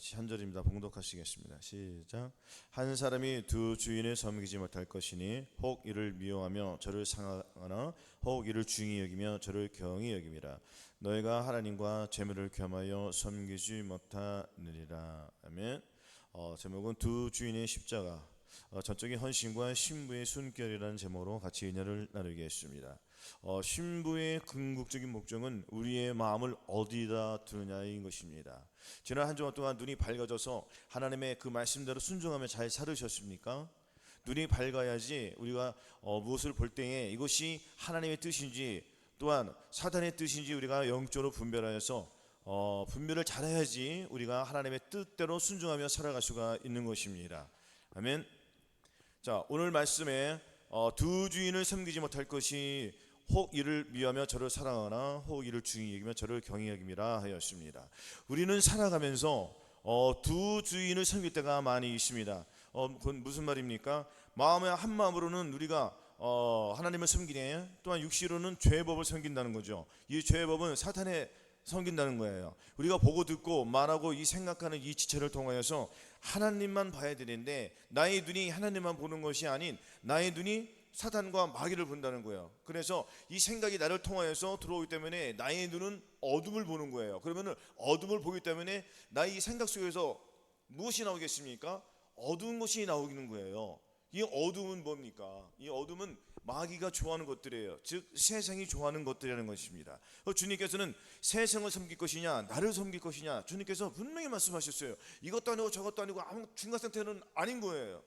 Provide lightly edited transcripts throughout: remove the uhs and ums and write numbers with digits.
같이 한 절입니다. 봉독하시겠습니다. 시작. 한 사람이 두 주인을 섬기지 못할 것이니 혹 이를 미워하며 저를 상하거나 혹 이를 중히 여기며 저를 경히 여김이라. 너희가 하나님과 재물을 겸하여 섬기지 못하느니라. 아멘. 제목은 두 주인의 십자가, 전적인 헌신과 신부의 순결이라는 제목으로 같이 은혜를 나누겠습니다. 신부의 궁극적인 목적은 우리의 마음을 어디다 두느냐인 것입니다. 지난 한 주간 동안 눈이 밝아져서 하나님의 그 말씀대로 순종하며 잘 살으셨습니까? 눈이 밝아야지 우리가 무엇을 볼 때에 이것이 하나님의 뜻인지 또한 사단의 뜻인지 우리가 영적으로 분별하여서 분별을 잘해야지 우리가 하나님의 뜻대로 순종하며 살아갈 수가 있는 것입니다. 아멘. 자, 오늘 말씀에 두 주인을 섬기지 못할 것이 혹 이를 미워하며 저를 사랑하나 혹 이를 중히 여기며 저를 경히 여김이라 하였습니다. 우리는 살아가면서 두 주인을 섬길 때가 많이 있습니다. 그건 무슨 말입니까? 마음의 한 마음으로는 우리가 하나님을 섬기네, 또한 육시로는 죄의 법을 섬긴다는 거죠. 이 죄의 법은 사탄의 섬긴다는 거예요. 우리가 보고 듣고 말하고 이 생각하는 이 지체를 통하여서 하나님만 봐야 되는데 나의 눈이 하나님만 보는 것이 아닌 나의 눈이 사탄과 마귀를 본다는 거예요. 그래서 이 생각이 나를 통하여서 들어오기 때문에 나의 눈은 어둠을 보는 거예요. 그러면 어둠을 보기 때문에 나의 생각 속에서 무엇이 나오겠습니까? 어두운 것이 나오는 거예요. 이 어둠은 뭡니까? 이 어둠은 마귀가 좋아하는 것들이에요. 즉 세상이 좋아하는 것들이라는 것입니다. 주님께서는 세상을 섬길 것이냐 나를 섬길 것이냐 주님께서 분명히 말씀하셨어요. 이것도 아니고 저것도 아니고 아무 중간 상태는 아닌 거예요.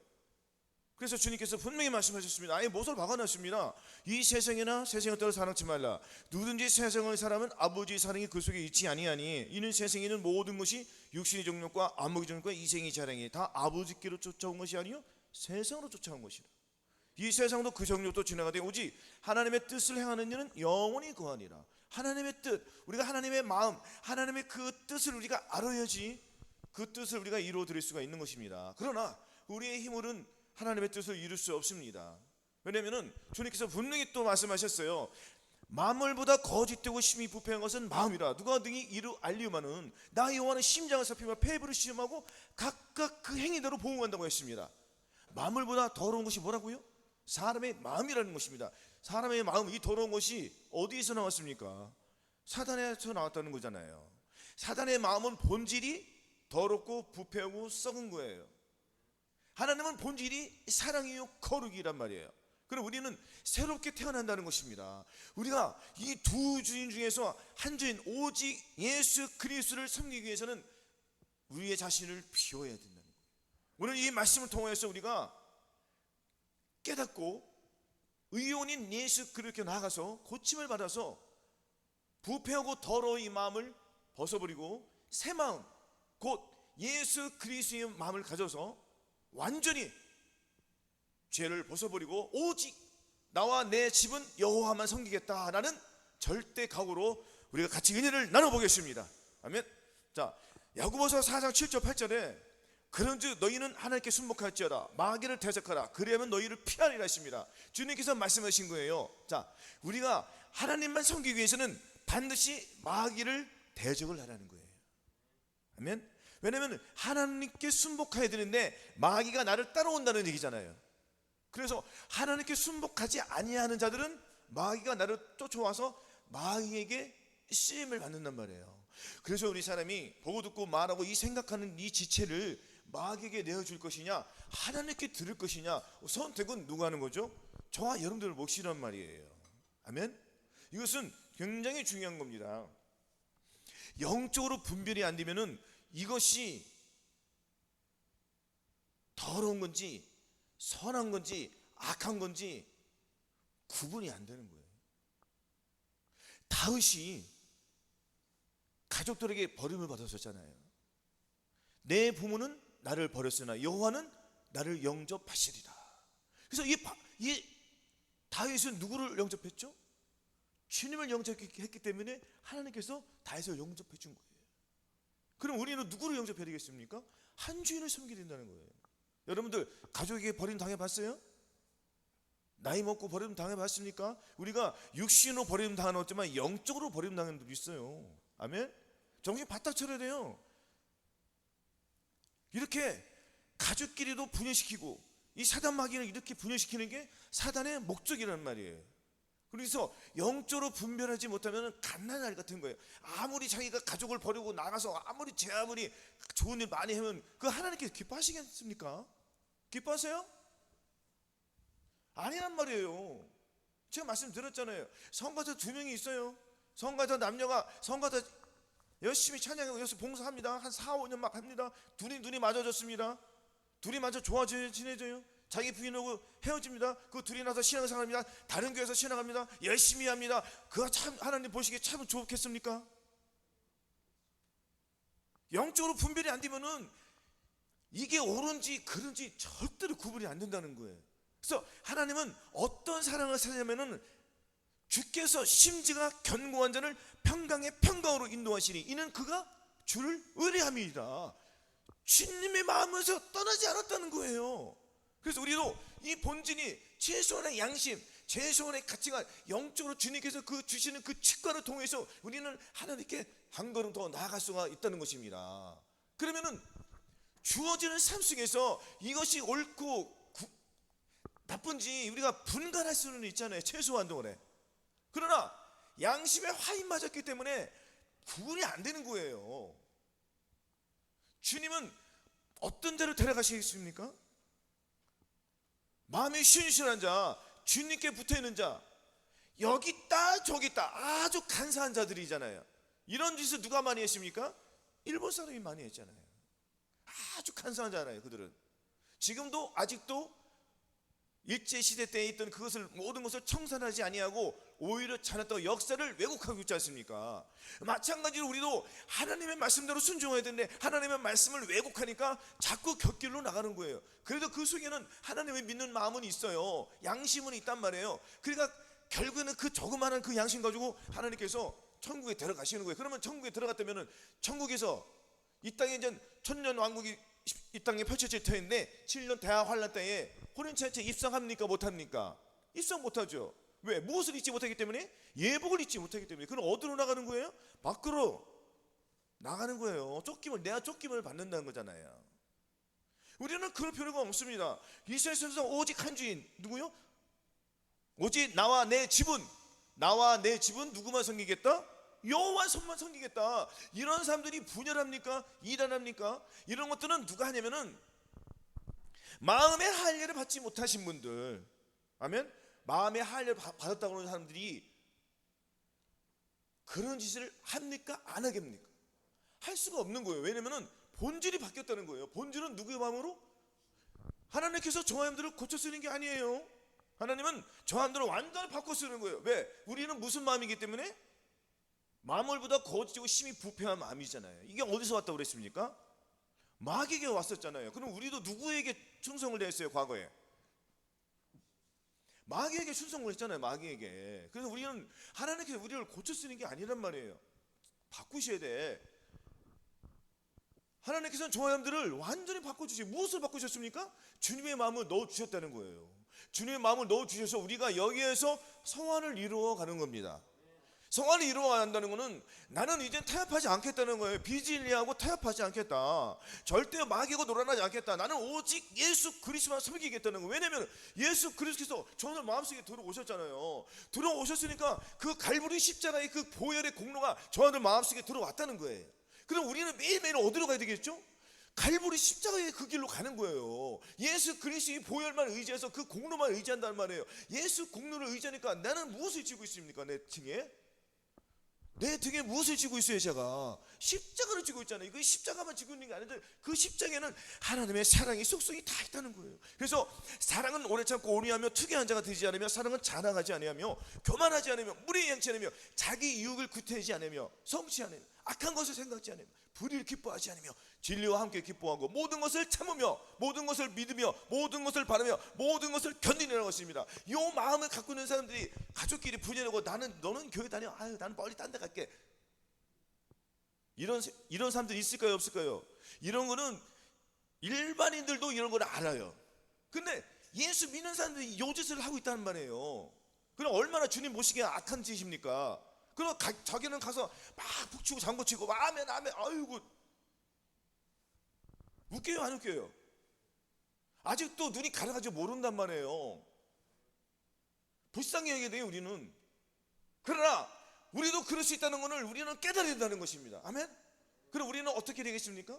그래서 주님께서 분명히 말씀하셨습니다. 아예 못을 박아놨습니다. 이 세상이나 세상을 따라 사랑치 말라. 누구든지 세상을 사람은 아버지의 사랑이 그 속에 있지 아니하니 이는 세상에 있는 모든 것이 육신의 정욕과 안목의 정욕과 이생의 자랑이 다 아버지께로 쫓아온 것이 아니요 세상으로 쫓아온 것이라. 이 세상도 그 정욕도 지나가되 오직 하나님의 뜻을 행하는 이는 영원히 거하니라. 하나님의 뜻, 우리가 하나님의 마음, 하나님의 그 뜻을 우리가 알아야지 그 뜻을 우리가 이루어 드릴 수가 있는 것입니다. 그러나 우리의 힘으로는 하나님의 뜻을 이룰 수 없습니다. 왜냐하면 주님께서 분명히 또 말씀하셨어요. 만물보다 거짓되고 심히 부패한 것은 마음이라. 누가 등이 이루 알리우마는 나 여호와는 심장을 살피며 폐부를 시험하고 각각 그 행위대로 보응한다고 했습니다. 만물보다 더러운 것이 뭐라고요? 사람의 마음이라는 것입니다. 사람의 마음, 이 더러운 것이 어디에서 나왔습니까? 사단에서 나왔다는 거잖아요. 사단의 마음은 본질이 더럽고 부패하고 썩은 거예요. 하나님은 본질이 사랑이요 거룩이란 말이에요. 그럼 우리는 새롭게 태어난다는 것입니다. 우리가 이 두 주인 중에서 한 주인 오직 예수 그리스도를 섬기기 위해서는 우리의 자신을 비워야 된다는 거예요. 오늘 이 말씀을 통해서 우리가 깨닫고 의원인 예수 그리스도께 나아가서 고침을 받아서 부패하고 더러운 이 마음을 벗어버리고 새 마음 곧 예수 그리스도의 마음을 가져서 완전히 죄를 벗어버리고 오직 나와 내 집은 여호와만 섬기겠다라는 절대 각오로 우리가 같이 은혜를 나눠보겠습니다. 아멘. 자, 야고보서 4장 7절 8절에 그런즉 너희는 하나님께 순복할지어다 마귀를 대적하라 그리하면 너희를 피하리라 했습니다. 주님께서 말씀하신 거예요. 자, 우리가 하나님만 섬기기 위해서는 반드시 마귀를 대적을 하라는 거예요. 아멘. 왜냐하면 하나님께 순복해야 되는데 마귀가 나를 따라온다는 얘기잖아요. 그래서 하나님께 순복하지 아니하는 자들은 마귀가 나를 쫓아와서 마귀에게 쓰임을 받는단 말이에요. 그래서 우리 사람이 보고 듣고 말하고 이 생각하는 이 지체를 마귀에게 내어줄 것이냐 하나님께 들을 것이냐 선택은 누가 하는 거죠? 저와 여러분들 몫이란 말이에요. 아멘. 이것은 굉장히 중요한 겁니다. 영적으로 분별이 안 되면은 이것이 더러운 건지 선한 건지 악한 건지 구분이 안 되는 거예요. 다윗이 가족들에게 버림을 받았었잖아요. 내 부모는 나를 버렸으나 여호와는 나를 영접하시리라. 그래서 이 다윗은 누구를 영접했죠? 주님을 영접했기 때문에 하나님께서 다윗을 영접해 준 거예요. 그럼 우리는 누구를 영접해야 되겠습니까? 한 주인을 섬기게 된다는 거예요. 여러분들 가족에게 버림 당해봤어요? 나이 먹고 버림 당해봤습니까? 우리가 육신으로 버림 당하지만 영적으로 버림 당하는 분도 있어요. 아멘? 정신 바짝 차려야 돼요. 이렇게 가족끼리도 분열시키고 이 사단 마귀를 이렇게 분열시키는 게 사단의 목적이란 말이에요. 그래서 영적으로 분별하지 못하면 갓난아이 같은 거예요. 아무리 자기가 가족을 버리고 나가서 아무리 좋은 일 많이 하면 그 하나님께 기뻐하시겠습니까? 기뻐하세요? 아니란 말이에요. 제가 말씀드렸잖아요. 성가대 2명이 있어요. 성가대 남녀가 성가대 열심히 찬양하고 여기서 봉사합니다. 한 4, 5년 막 합니다. 눈이 맞아졌습니다. 둘이 맞아 좋아져요, 친해져요. 자기 부인하고 헤어집니다. 그 둘이 나서 신앙생활합니다. 다른 교회에서 신앙합니다. 열심히 합니다. 그거 참 하나님 보시기에 참 좋겠습니까? 영적으로 분별이 안 되면은 이게 옳은지 그른지 절대로 구분이 안 된다는 거예요. 그래서 하나님은 어떤 사랑을 사냐면은 주께서 심지가 견고한 자를 평강의 평강으로 인도하시니 이는 그가 주를 의뢰함이니라. 주님의 마음에서 떠나지 않았다는 거예요. 그래서 우리도 이 본질이 최소한의 양심, 최소한의 가치가 영적으로 주님께서 그 주시는 그 직관을 통해서 우리는 하나님께 한 걸음 더 나아갈 수가 있다는 것입니다. 그러면은 주어지는 삶 속에서 이것이 옳고 나쁜지 우리가 분간할 수는 있잖아요, 최소한 동안에. 그러나 양심에 화인 맞았기 때문에 구분이 안 되는 거예요. 주님은 어떤 자를 데려가시겠습니까? 마음이 신실한 자, 주님께 붙어있는 자, 여기 있다 저기 있다 아주 간사한 자들이잖아요. 이런 짓을 누가 많이 했습니까? 일본 사람이 많이 했잖아요. 아주 간사한 자잖아요. 그들은 지금도 아직도 일제시대 때에 있던 그것을 모든 것을 청산하지 아니하고 오히려 잘했다고 역사를 왜곡하고 있지 않습니까? 마찬가지로 우리도 하나님의 말씀대로 순종해야 되는데 하나님의 말씀을 왜곡하니까 자꾸 곁길로 나가는 거예요. 그래도 그 속에는 하나님을 믿는 마음은 있어요. 양심은 있단 말이에요. 그러니까 결국에는 그 조그마한 그 양심 가지고 하나님께서 천국에 데려가시는 거예요. 그러면 천국에 들어갔다면 천국에서 이 땅에 이제 천년 왕국이 이 땅에 펼쳐질 터인데 7년 대하 환란 때에 호련체체 입성합니까 못합니까? 입성 못하죠. 왜? 무엇을 잊지 못하기 때문에? 예복을 잊지 못하기 때문에. 그럼 어디로 나가는 거예요? 밖으로 나가는 거예요. 내가 쫓김을 받는다는 거잖아요. 우리는 그럴 필요가 없습니다. 이스라엘 선수 오직 한 주인 누구요? 오직 나와 내 집은 누구만 섬기겠다? 여호와 손만 섬기겠다. 이런 사람들이 분열합니까? 이단합니까? 이런 것들은 누가 하냐면은 마음의 할례를 받지 못하신 분들, 아멘. 마음의 할례를 받았다고 하는 사람들이 그런 짓을 합니까? 안 하겠습니까? 할 수가 없는 거예요. 왜냐면은 본질이 바뀌었다는 거예요. 본질은 누구의 마음으로? 하나님께서 저 마음들을 고쳐 쓰는 게 아니에요. 하나님은 저 마음들을 완전히 바꿔 쓰는 거예요. 왜? 우리는 무슨 마음이기 때문에? 마물보다 거짓이고 심히 부패한 마음이잖아요. 이게 어디서 왔다고 그랬습니까? 마귀에게 왔었잖아요. 그럼 우리도 누구에게 충성을 다했어요? 과거에 마귀에게 충성을 했잖아요. 마귀에게. 그래서 우리는 하나님께서 우리를 고쳐 쓰는 게 아니란 말이에요. 바꾸셔야 돼. 하나님께서는 저 사람들을 완전히 바꿔주시고 무엇을 바꾸셨습니까? 주님의 마음을 넣어주셨다는 거예요. 주님의 마음을 넣어주셔서 우리가 여기에서 성화를 이루어가는 겁니다. 성화를 이루어간다는 것은 나는 이제 타협하지 않겠다는 거예요. 비진리하고 타협하지 않겠다. 절대 마귀고 놀아나지 않겠다. 나는 오직 예수 그리스도만 섬기겠다는 거예요. 왜냐하면 예수 그리스도께서 저는 마음속에 들어오셨잖아요. 들어오셨으니까 그 갈보리 십자가의 그 보혈의 공로가 저들 마음속에 들어왔다는 거예요. 그럼 우리는 매일매일 어디로 가야 되겠죠? 갈보리 십자가의 그 길로 가는 거예요. 예수 그리스도의 보혈만 의지해서 그 공로만 의지한다는 말이에요. 예수 공로를 의지하니까 나는 무엇을 지고 있습니까? 내 등에 무엇을 지고 있어요? 제가 십자가를 지고 있잖아요. 그 십자가만 지고 있는 게 아닌데 그 십자가에는 하나님의 사랑의 속성이 다 있다는 거예요. 그래서 사랑은 오래 참고 온유하며 투기한 자가 되지 않으며 사랑은 자랑하지 아니하며 교만하지 않으며 무리에 양치 않으며 자기 유익을 구태하지 않으며 성취 않으며 악한 것을 생각지 않으며 불의를 기뻐하지 않으며 진리와 함께 기뻐하고 모든 것을 참으며 모든 것을 믿으며 모든 것을 바라며 모든 것을 견디느라고 했습니다. 이 마음을 갖고 있는 사람들이 가족끼리 분열하고 너는 교회 다녀. 아유 나는 멀리 딴 데 갈게. 이런 사람들이 있을까요? 없을까요? 이런 거는 일반인들도 이런 걸 알아요. 근데 예수 믿는 사람들이 요 짓을 하고 있다는 말이에요. 그럼 얼마나 주님 보시기에 악한 짓입니까? 그럼 자기는 가서 막 북치고 장구치고 아멘 아멘 아이고 웃겨요, 안 웃겨요? 아직도 눈이 가려가지고 모른단 말이에요. 불쌍히 여기게 돼요, 우리는. 그러나 우리도 그럴 수 있다는 것을 우리는 깨달아야 된다는 것입니다. 아멘? 그럼 우리는 어떻게 되겠습니까?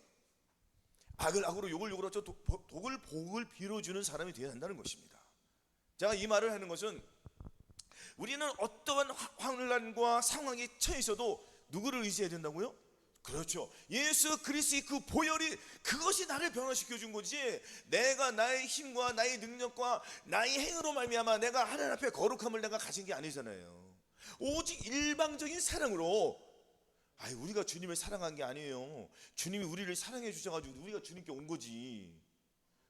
악을 악으로 욕을 욕으로 독을 복을 빌어주는 사람이 되어야 한다는 것입니다. 제가 이 말을 하는 것은 우리는 어떠한 환난과 상황에 처해 있어도 누구를 의지해야 된다고요? 그렇죠. 예수 그리스도의 그 보혈이, 그것이 나를 변화시켜 준 거지, 내가 나의 힘과 나의 능력과 나의 행위로 말미암아 내가 하나님 앞에 거룩함을 내가 가진 게 아니잖아요. 오직 일방적인 사랑으로, 우리가 주님을 사랑한 게 아니에요. 주님이 우리를 사랑해 주셔가지고 우리가 주님께 온 거지.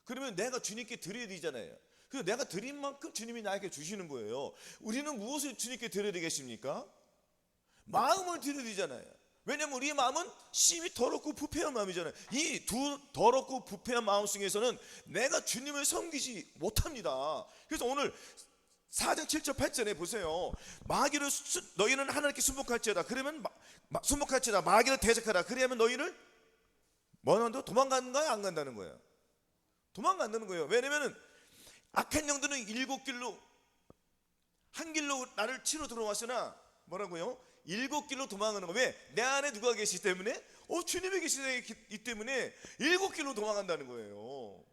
그러면 내가 주님께 드려야 되잖아요. 그래서 내가 드린 만큼 주님이 나에게 주시는 거예요. 우리는 무엇을 주님께 드려야 되겠습니까? 마음을 드려야 되잖아요. 왜냐면 우리의 마음은 심히 더럽고 부패한 마음이잖아요. 이 두 더럽고 부패한 마음 속에서는 내가 주님을 섬기지 못합니다. 그래서 오늘 4장 7절 8절에 보세요. 마귀를 너희는 하나님께 순복할지어다. 그러면 순복할지어다. 마귀를 대적하라. 그러면 너희를 뭐는도 도망가는 거야, 안 간다는 거예요? 도망간다는 거예요. 왜냐면은 악한 영들은 7길로, 한 길로 나를 치러 들어왔으나 뭐라고요? 7길로 도망가는 거예요. 왜? 내 안에 누가 계시기 때문에? 주님이 계시기 때문에 7길로 도망간다는 거예요.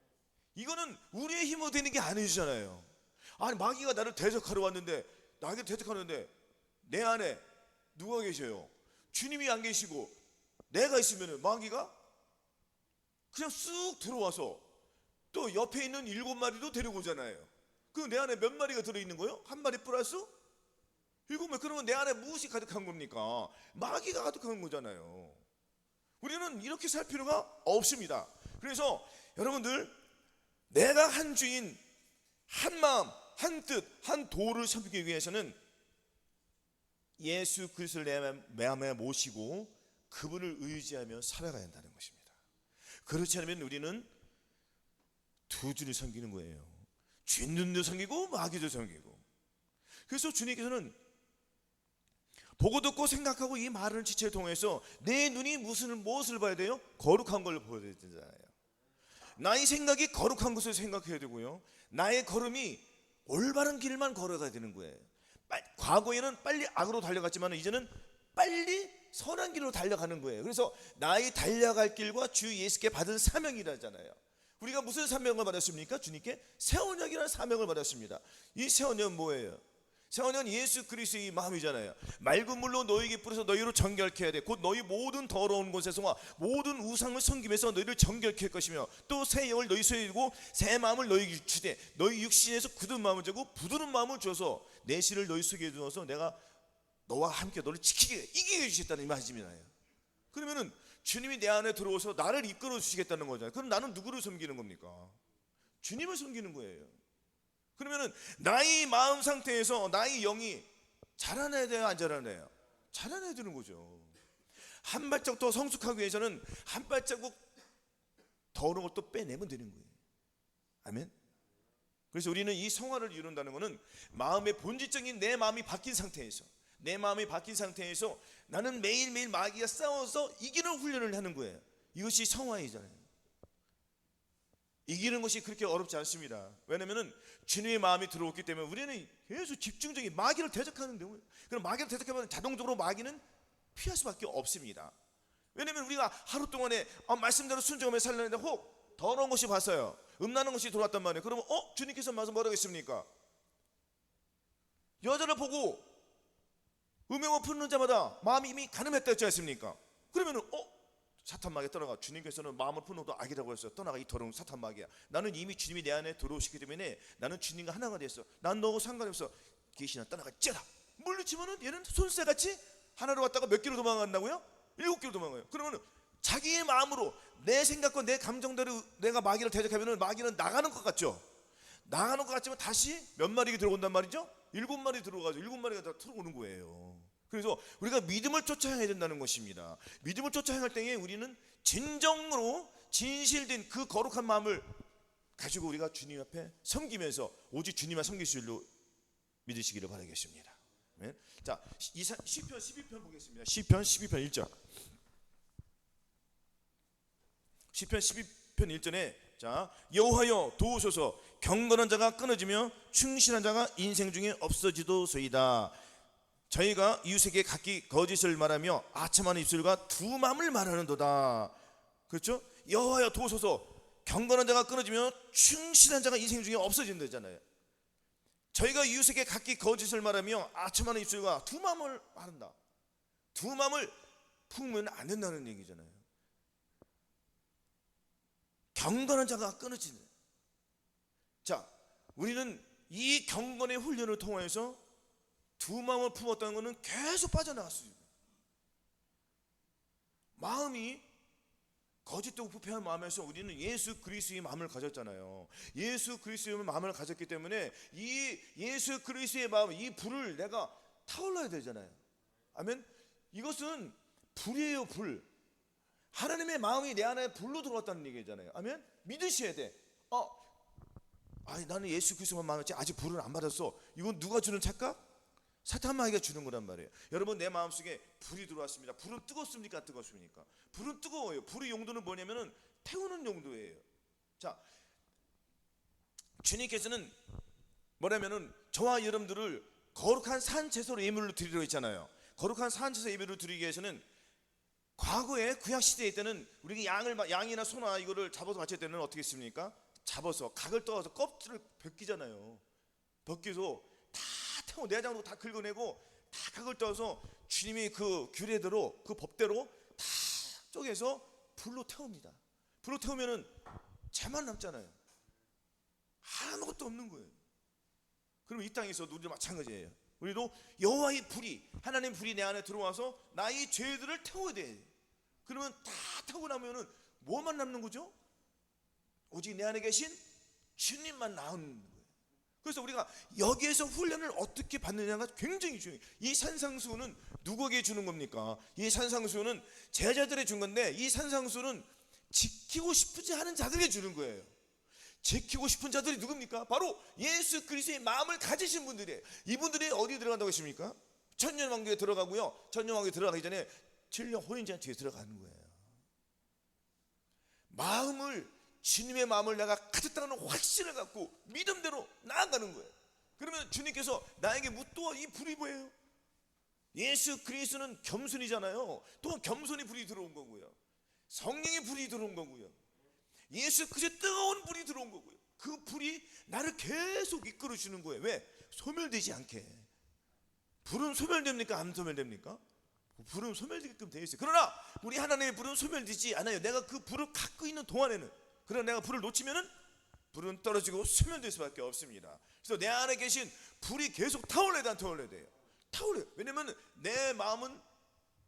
이거는 우리의 힘으로 되는 게 아니잖아요. 아니, 마귀가 나를 대적하러 왔는데, 나에게 대적하는데 내 안에 누가 계셔요? 주님이 안 계시고 내가 있으면 마귀가 그냥 쑥 들어와서 또 옆에 있는 7마리도 데리고 오잖아요. 그럼 내 안에 몇 마리가 들어있는 거예요? 한 마리 플러스 7마리. 그러면 내 안에 무엇이 가득한 겁니까? 마귀가 가득한 거잖아요. 우리는 이렇게 살 필요가 없습니다. 그래서 여러분들, 내가 한 주인, 한 마음, 한 뜻, 한 도를 섬기기 위해서는 예수 그리스도를 내 마음에 모시고 그분을 의지하며 살아가야 한다는 것입니다. 그렇지 않으면 우리는 두 주를 섬기는 거예요. 주님도 섬기고 마귀도 섬기고. 그래서 주님께서는 보고 듣고 생각하고 이 말하는 지체를 통해서 내 눈이 무엇을 봐야 돼요? 거룩한 걸 보여야 되잖아요. 나의 생각이 거룩한 것을 생각해야 되고요, 나의 걸음이 올바른 길만 걸어가야 되는 거예요. 과거에는 빨리 악으로 달려갔지만 이제는 빨리 선한 길로 달려가는 거예요. 그래서 나의 달려갈 길과 주 예수께 받은 사명이라잖아요. 우리가 무슨 사명을 받았습니까? 주님께 새 언약이라는 사명을 받았습니다. 이 새 언약은 뭐예요? 새 언약은 예수 그리스도의 마음이잖아요. 맑은 물로 너희에게 뿌려서 너희로 정결케 해야 돼. 곧 너희 모든 더러운 곳에서와 모든 우상을 섬김에서 너희를 정결케 할 것이며, 또 새 영을 너희 속에 두고 새 마음을 너희에게 주되 너희 육신에서 굳은 마음을 주고 부드러운 마음을 줘서 내 신을 너희 속에 두어서 내가 너와 함께 너를 지키게 이기게 해주셨다는 이 말씀이에요. 그러면은 주님이 내 안에 들어오서 나를 이끌어 주시겠다는 거잖아요. 그럼 나는 누구를 섬기는 겁니까? 주님을 섬기는 거예요. 그러면은 나의 마음 상태에서 나의 영이 자라나야 돼요, 안 자라나요? 자라나야 되는 거죠. 한 발짝 더 성숙하기 위해서는 한 발자국 더러운 것도 빼내면 되는 거예요. 아멘. 그래서 우리는 이 성화를 이룬다는 것은 마음의 본질적인 내 마음이 바뀐 상태에서, 내 마음이 바뀐 상태에서 나는 매일매일 마귀가 싸워서 이기는 훈련을 하는 거예요. 이것이 성화이잖아요. 이기는 것이 그렇게 어렵지 않습니다. 왜냐하면 주님의 마음이 들어왔기 때문에 우리는 계속 집중적인 마귀를 대적하는데, 그럼 마귀를 대적하면 자동적으로 마귀는 피할 수밖에 없습니다. 왜냐하면 우리가 하루 동안에 말씀대로 순종하며 살려는데 혹 더러운 것이 봤어요. 음란한 것이 들어왔단 말이에요. 그러면 주님께서 뭐라고 했습니까? 여자를 보고 음행을 품는 자마다 마음이 이미 가늠했다 했지 않습니까? 그러면은 사탄 마귀가 떠나가. 주님께서는 마음을 푸는 것도 악이라고 했어요. 떠나가, 이 더러운 사탄 마귀야. 나는 이미 주님이 내 안에 들어오시기 때문에 나는 주님과 하나가 됐어. 난 너하고 상관이 없어. 귀신아 떠나가, 째라. 물리치면은 얘는 손새같이 하나로 왔다가 몇 킬로 도망간다고요? 7킬로 도망가요. 그러면 자기의 마음으로 내 생각과 내 감정대로 내가 마귀를 대적하면 마귀는 나가는 것 같죠? 나가는 것 같지만 다시 몇 마리가 들어온단 말이죠? 7마리 들어가죠. 7마리가 다 들어오는 거예요. 그래서 우리가 믿음을 쫓아 행해야 된다는 것입니다. 믿음을 쫓아 행할 때에 우리는 진정으로 진실된 그 거룩한 마음을 가지고 우리가 주님 앞에 섬기면서 오직 주님만 섬길 줄로 믿으시기를 바라겠습니다. 자, 시편 12편 보겠습니다. 시편 12편 1절. 시편 시편 1절에 자, 여호와여 도우소서, 경건한 자가 끊어지며 충실한 자가 인생 중에 없어지도소이다. 저희가 이웃에게 각기 거짓을 말하며 아첨하는 입술과 두 맘을 말하는도다. 그렇죠? 여호와여 도우소서, 경건한 자가 끊어지며 충실한 자가 인생 중에 없어진다잖아요. 저희가 이웃에게 각기 거짓을 말하며 아첨하는 입술과 두 맘을 말한다. 두 맘을 품으면 안 된다는 얘기잖아요. 경건한 자가 끊어지는. 자, 우리는 이 경건의 훈련을 통해서 두 마음을 품었다는 것은 계속 빠져나갔습니다. 마음이 거짓되고 부패한 마음에서 우리는 예수 그리스도의 마음을 가졌잖아요. 예수 그리스도의 마음을 가졌기 때문에 이 예수 그리스도의 마음, 이 불을 내가 타올라야 되잖아요. 아멘. 이것은 불이에요, 불. 하나님의 마음이 내 안에 불로 들어왔다는 얘기잖아요. 아멘. 믿으셔야 돼. 아니 나는 예수 그리스도만 마음이지 아직 불은 안 받았어. 이건 누가 주는 착각? 사탄 마귀가 주는 거란 말이에요. 여러분, 내 마음속에 불이 들어왔습니다. 불은 뜨겁습니까? 뜨겁습니까? 불은 뜨거워요. 불의 용도는 뭐냐면은 태우는 용도예요. 자, 주님께서는 뭐냐면은 저와 여러분들을 거룩한 산제사로 예물로 드리려 했잖아요. 거룩한 산제사 예물을 드리기 위해서는 과거에 구약 시대에 때는 우리가 양이나 소나 이거를 잡아서 바칠 때는 어떻게 했습니까? 잡아서 각을 떠서 껍질을 벗기잖아요. 벗겨서 다 태워, 내장도 다 긁어내고 다 각을 떠서 주님이 그 규례대로, 그 법대로 다 쪼개서 불로 태웁니다. 불로 태우면은 재만 남잖아요. 아무것도 없는 거예요. 그러면 이 땅에서도 우리도 마찬가지예요. 우리도 여호와의 불이, 하나님의 불이 내 안에 들어와서 나의 죄들을 태워야 돼. 그러면 다 타고 나면은 뭐만 남는 거죠? 오직 내 안에 계신 주님만 남는 거예요. 그래서 우리가 여기에서 훈련을 어떻게 받느냐가 굉장히 중요해요. 이 산상수훈은 누구에게 주는 겁니까? 이 산상수훈은 제자들에 준 건데, 이 산상수훈은 지키고 싶지 않은 자들에게 주는 거예요. 지키고 싶은 자들이 누굽니까? 바로 예수 그리스도의 마음을 가지신 분들이에요. 이분들이 어디 들어간다고 했습니까? 천년왕국에 들어가고요, 천년왕국에 들어가기 전에 7년 혼인잔치에 들어가는 거예요. 마음을, 주님의 마음을 내가 가졌다는 확신을 갖고 믿음대로 나아가는 거예요. 그러면 주님께서 나에게 묻도록 이 불이 뭐예요? 예수 그리스도는 겸손이잖아요. 또 겸손히 불이 들어온 거고요, 성령의 불이 들어온 거고요, 예수 그리스도의 뜨거운 불이 들어온 거고요. 그 불이 나를 계속 이끌어 주는 거예요. 왜? 소멸되지 않게. 불은 소멸됩니까? 안 소멸됩니까? 불은 소멸되게끔 되어 있어요. 그러나 우리 하나님의 불은 소멸되지 않아요. 내가 그 불을 갖고 있는 동안에는. 그러나 내가 불을 놓치면은 불은 떨어지고 소멸될 수밖에 없습니다. 그래서 내 안에 계신 불이 계속 타올라야 돼, 안 타올라야 돼요? 타올라요. 왜냐면 내 마음은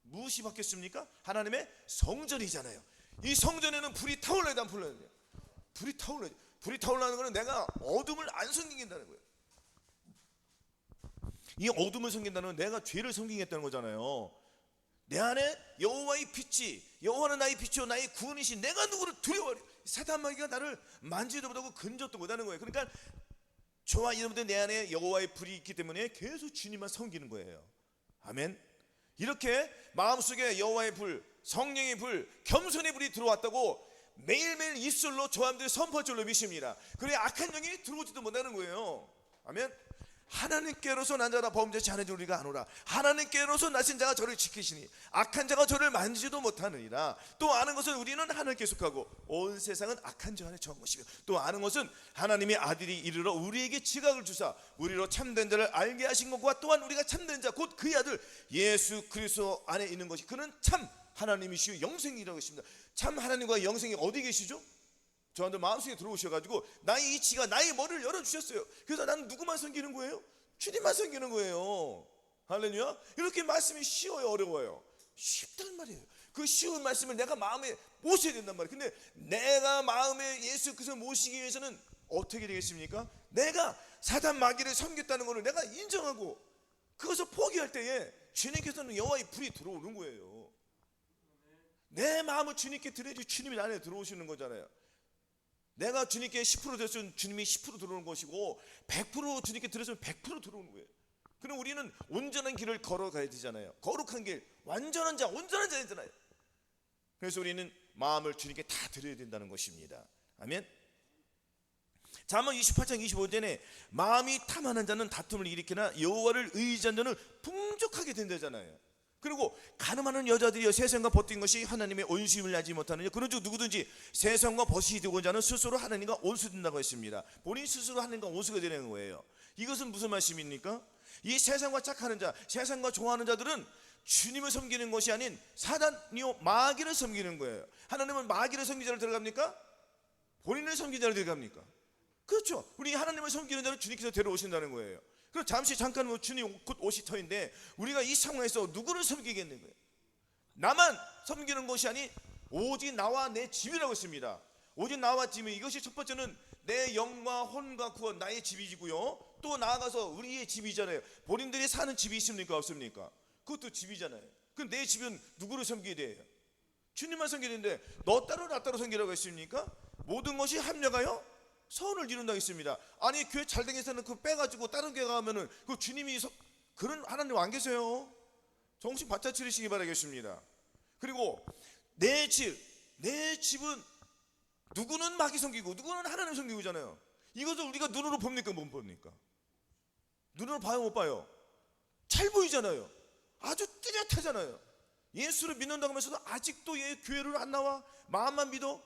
무엇이 바뀌었습니까? 하나님의 성전이잖아요. 이 성전에는 불이 타올라야 돼, 안 타올라야 돼요? 불이 타올라야 돼. 불이 타올라는 것은 내가 어둠을 안 섬기겠다는 거예요. 이 어둠을 섬긴다는 건 내가 죄를 섬기겠다는 거잖아요. 내 안에 여호와의 빛이, 여호와는 나의 빛이요 나의 구원이신, 내가 누구를 두려워하리. 사탄 마귀가 나를 만지도 못하고 근접도 못하는 거예요. 그러니까 저와 여러분들 내 안에 여호와의 불이 있기 때문에 계속 주님만 섬기는 거예요. 아멘. 이렇게 마음속에 여호와의 불, 성령의 불, 겸손의 불이 들어왔다고 매일매일 입술로 저함들이 선포할 줄로 믿습니다. 그래 악한 영이 들어오지도 못하는 거예요. 아멘. 하나님께로서 난 자라 범죄치 않은 우리가 아노라. 하나님께로서 나신 자가 저를 지키시니 악한 자가 저를 만지지도 못하느니라. 또 아는 것은 우리는 하나님께 속하고 온 세상은 악한 자 안에 처한 것이며, 또 아는 것은 하나님의 아들이 이르러 우리에게 지각을 주사 우리로 참된 자를 알게 하신 것과, 또한 우리가 참된 자 곧 그의 아들 예수 그리스도 안에 있는 것이 그는 참 하나님이시요 영생이라고 했습니다. 참 하나님과 영생이 어디 계시죠? 저한테 마음속에 들어오셔가지고 나의 이치가, 나의 머리를 열어주셨어요. 그래서 나는 누구만 섬기는 거예요? 주님만 섬기는 거예요. 할렐루야. 이렇게 말씀이 쉬워요, 어려워요? 쉽단 말이에요. 그 쉬운 말씀을 내가 마음에 모셔야 된단 말이에요. 근데 내가 마음에 예수 그리스도 모시기 위해서는 어떻게 되겠습니까? 내가 사단 마귀를 섬겼다는 것을 내가 인정하고 그것을 포기할 때에 주님께서는 여호와의 불이 들어오는 거예요. 내 마음을 주님께 드려야지 주님이 내 안에 들어오시는 거잖아요. 내가 주님께 10% 됐으면 주님이 10% 들어오는 것이고, 100% 주님께 드렸으면 100% 들어오는 거예요. 그럼 우리는 온전한 길을 걸어가야 되잖아요. 거룩한 길, 완전한 자, 온전한 자이잖아요. 그래서 우리는 마음을 주님께 다 드려야 된다는 것입니다. 아멘. 잠언 28장 25절에 마음이 탐하는 자는 다툼을 일으키나 여호와를 의지한 자는 풍족하게 된다잖아요. 그리고 가늠하는 여자들이여 세상과 벗긴 것이 하나님의 온수임을 알지 못하느냐. 그런즉 누구든지 세상과 벗이 되고 자는 스스로 하나님과 온수된다고 했습니다. 본인 스스로 하나님과 온수가 되는 거예요. 이것은 무슨 말씀입니까? 이 세상과 착하는 자, 세상과 좋아하는 자들은 주님을 섬기는 것이 아닌 사단이요 마귀를 섬기는 거예요. 하나님은 마귀를 섬기는 자를 들어갑니까? 본인을 섬기는 자를 들어갑니까? 그렇죠. 우리 하나님을 섬기는 자를 주님께서 데려오신다는 거예요. 그럼 잠깐 주님 곧 오실 터인데 우리가 이 상황에서 누구를 섬기겠는 거예요? 나만 섬기는 것이 아닌 오직 나와 내 집이라고 했습니다. 오직 나와 집이, 이것이 첫 번째는 내 영과 혼과 구원, 나의 집이지고요. 또 나아가서 우리의 집이잖아요. 본인들이 사는 집이 있습니까 없습니까? 그것도 집이잖아요. 그럼 내 집은 누구를 섬기게 돼요? 주님만 섬기는데 너 따로 나 따로 섬기라고 했습니까? 모든 것이 합력하여 선을 이룬다고 했습니다. 아니 교회 잘 되겠다는 그 빼가지고 다른 교회 가면은 그 주님이 그런 하나님 안 계세요. 정신 바짝 차리시기 바라겠습니다. 그리고 내 집은 누구는 마귀 섬기고 누구는 하나님 섬기고잖아요. 이것을 우리가 눈으로 봅니까 못 봅니까? 눈으로 봐요 못 봐요? 잘 보이잖아요. 아주 뚜렷하잖아요. 예수를 믿는다고 하면서도 아직도 얘 교회를 안 나와? 마음만 믿어?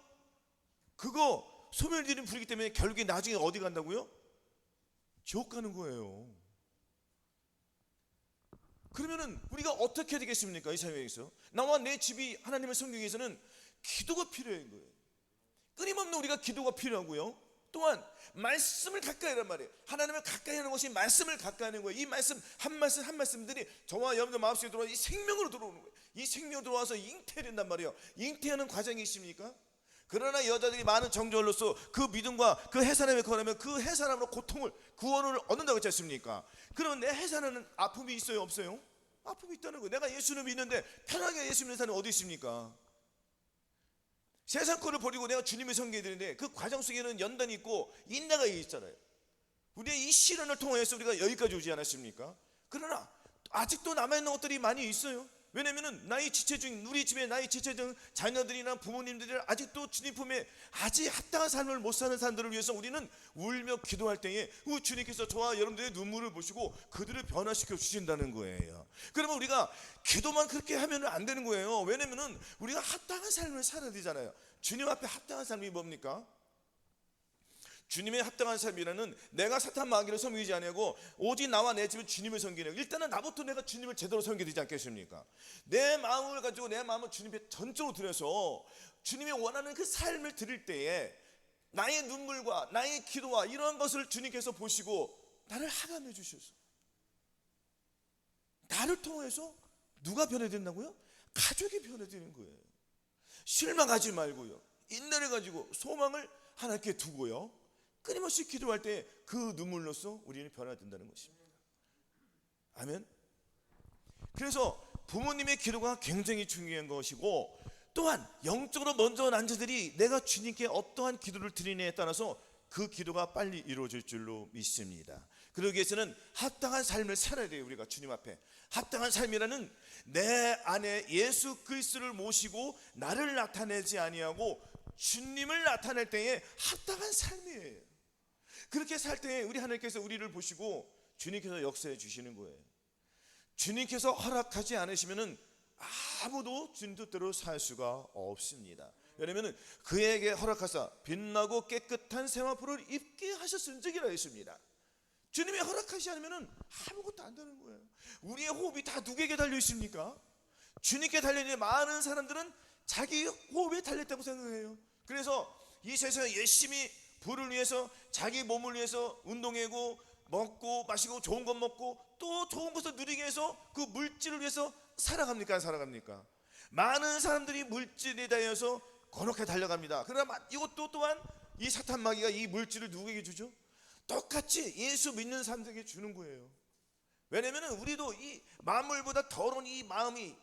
그거 소멸들이 부르기 때문에 결국에 나중에 어디 간다고요? 지옥 가는 거예요. 그러면은 우리가 어떻게 해야 되겠습니까? 이 사회에서 나와 내 집이 하나님을 섬기기 위해서는 기도가 필요한 거예요. 끊임없는 우리가 기도가 필요하고요. 또한 말씀을 가까이 하란 말이에요. 하나님을 가까이 하는 것이 말씀을 가까이 하는 거예요. 이 말씀 한 말씀들이 저와 여러분들 마음속에 들어와 이 생명으로 들어오는 거예요. 이 생명으로 들어와서 잉태된단 말이에요. 잉태하는 과정이 있습니까? 그러나 여자들이 많은 정죄로서 그 믿음과 그 해산함에 거하면 그 해산함으로 고통을 구원을 얻는다고 했지 않습니까? 그러면 내 해산하는 아픔이 있어요 없어요? 아픔이 있다는 거예요. 내가 예수를 믿는데 편하게 예수 믿는 사람이 어디 있습니까? 세상 거를 버리고 내가 주님을 섬겨야 되는데 그 과정 속에는 연단이 있고 인내가 있잖아요. 우리의 이 시련을 통해서 우리가 여기까지 오지 않았습니까? 그러나 아직도 남아있는 것들이 많이 있어요. 왜냐면은 나의 지체 중 우리 집에 나의 지체 중 자녀들이나 부모님들이 아직도 주님 품에 아직 합당한 삶을 못 사는 사람들을 위해서 우리는 울며 기도할 때에 주님께서 저와 여러분들의 눈물을 보시고 그들을 변화시켜 주신다는 거예요. 그러면 우리가 기도만 그렇게 하면 안 되는 거예요. 왜냐면은 우리가 합당한 삶을 살아야 되잖아요. 주님 앞에 합당한 삶이 뭡니까? 주님의 합당한 삶이라는 내가 사탄 마귀를 섬기지 아니하고 오직 나와 내 집은 주님을 섬기는, 일단은 나부터 내가 주님을 제대로 섬겨야 되지 않겠습니까? 내 마음을 가지고 내 마음을 주님께 전적으로 드려서 주님이 원하는 그 삶을 드릴 때에 나의 눈물과 나의 기도와 이러한 것을 주님께서 보시고 나를 하감해 주셔서 나를 통해서 누가 변해진다고요? 가족이 변해지는 거예요. 실망하지 말고요, 인내를 가지고 소망을 하나님께 두고요, 끊임없이 기도할 때 그 눈물로써 우리는 변화된다는 것입니다. 아멘. 그래서 부모님의 기도가 굉장히 중요한 것이고, 또한 영적으로 먼저 난 자들이 내가 주님께 어떠한 기도를 드리느냐에 따라서 그 기도가 빨리 이루어질 줄로 믿습니다. 그러기 위해서는 합당한 삶을 살아야 돼요. 우리가 주님 앞에 합당한 삶이라는 내 안에 예수 그리스도를 모시고 나를 나타내지 아니하고 주님을 나타낼 때에 합당한 삶이에요. 그렇게 살 때에 우리 하나님께서 우리를 보시고 주님께서 역사해 주시는 거예요. 주님께서 허락하지 않으시면은 아무도 주님 뜻대로 살 수가 없습니다. 왜냐하면 그에게 허락하사 빛나고 깨끗한 세마포를 입게 하셨은 적이라 했습니다. 주님이 허락하지 않으면 아무것도 안 되는 거예요. 우리의 호흡이 다 누구에게 달려 있습니까? 주님께 달려있는 많은 사람들은 자기 호흡에 달렸다고 생각해요. 그래서 이 세상에 열심히 부를 위해서 자기 몸을 위해서 운동하고 먹고 마시고 좋은 것 먹고 또 좋은 것을 누리기 위해서 그 물질을 위해서 살아갑니까? 안 살아갑니까? 많은 사람들이 물질에 대해서 거룩하게 달려갑니다. 그러나 이것도 또한 이 사탄 마귀가 이 물질을 누구에게 주죠? 똑같이 예수 믿는 사람들에게 주는 거예요. 왜냐하면 우리도 이 만물보다 더러운 이 마음이